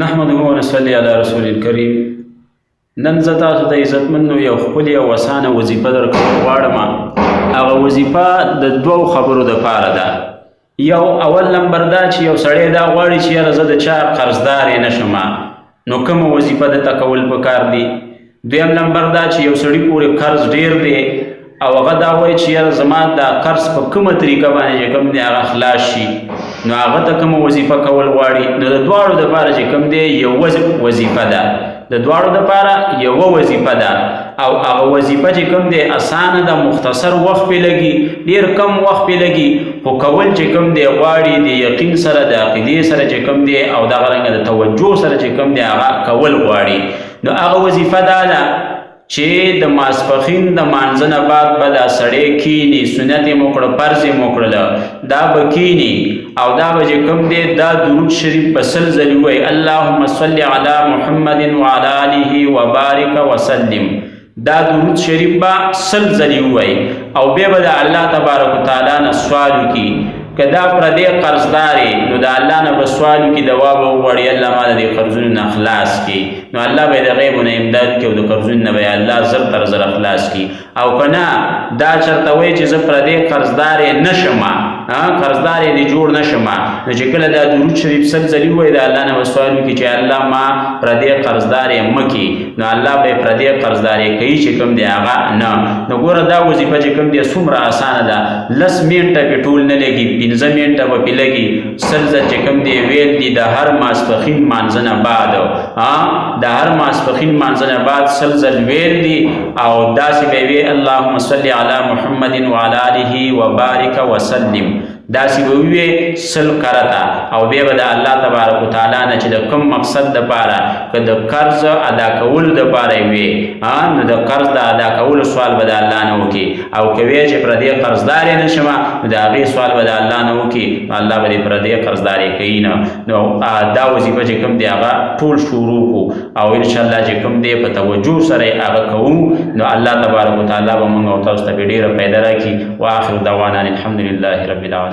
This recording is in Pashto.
نحمده ونصلي علی رسول الکریم. نن زه تاسو ته عزتمندو یو ښکلې او اسانه وظیفه درکول غواړم. هغه وظیفه د دوو خبرو دپاره ده. یو اول نمبر دا چې یو سړی دا غواړي چې یاره زه د چا قرضدار یې نه شم، نو کومه وظیفه درته کول پکار دي. دویم نمبر دا چې یو سړي پورې قرض ډیر دی او هغه دا وایي چې یاره زما دا قرض په کومه طریقه باندې چې کوم دی هغه خلاص شي، نو هغه ته کومه وظیفه کول غواړي. نو د دواړو دپاره چې کوم دی یوه وظیفه ده، د دواړو دپاره یوه وظیفه ده. او هغه وظیفه چې کوم دی اسانه ده، مختصر وخت پې لګي، ډېر کم وخت پې لګي، خو کول چې کوم دی غواړي د یقین سره، د عقیدې سره چې کوم دی او دغه رنګه د توجه سره چې کوم دی هغه کول غواړي. نو هغه وظیفه دا ده چې د ماسپښین د مانځه نه بعد به دا سړی کیني، سنت یې مو کړه، فرض یې مو کړله، دا به کیني او دا به چې کوم دی دا درود شریف به 100 ځلې ووایي، اللهم صل علی محمد وعلی آله وبارک وسلم. دا درود شریف به 100 ځلې ووایي او بیا به د الله تبارک وتعالی نه سوال وکړي. که دا پردی قرضدار نو د الله نه به سوال وکړي، دوا به وغواړي الله ما د دې قرضونو نه خلاص کړي، نو الله به یې د غیبو نه امداد کړي او د قرضونو نه به یې الله زر تر زره خلاص کړي. او که نه دا چېرته وایي چې زه پردی قرضدار یې نه شم، قرضدار یې دې جوړ نه شم، نو چې کله دا درود شریف 100 ځلې ووایي د الله نه به سوال وکړي چې الله ما پردی قرضدار یې مه کړي، نو الله به یې پردی قرضدار یې کوي چې کوم دی هغه نه. نو ګوره دا وظیفه چې کوم دی څومره اسانه ده، 10 منټه پې ټول نه لګي، 15 منټه به پې لګي. 100 ځل چې کوم دی ویل دي د هر ماسپښین مانځه نه بعد، د هر ماسپښین مانځه نه بعد 100 ځل ویل دي او داسې به وي اللهم صل علی محمد وعلی آله وبارک وسلم. داسې به ووایې 100 کرته او بیا به د الله تبارک وتعالی نه چې د کوم مقصد دپاره، که د قرض ادا کولو دپاره یې وي، نو د قرض د ادا کولو سوال به د الله نه وکړي. او که وایې چې پردی قرضدار یې نه شم، نو د هغې سوال به د الله نه وکړي، نو الله به دې پردی قرضدار یې کوي نه. نو دا وظیفه چې کوم دی هغه ټول شروع کړو او انشاءالله چې کوم دی په توجه سره یې هغه کوو، نو الله تبارک وتعالی به موږ او تاسو ته ډېره پیدا راکړي. واخر دعوانا الحمدلله رب العالمین.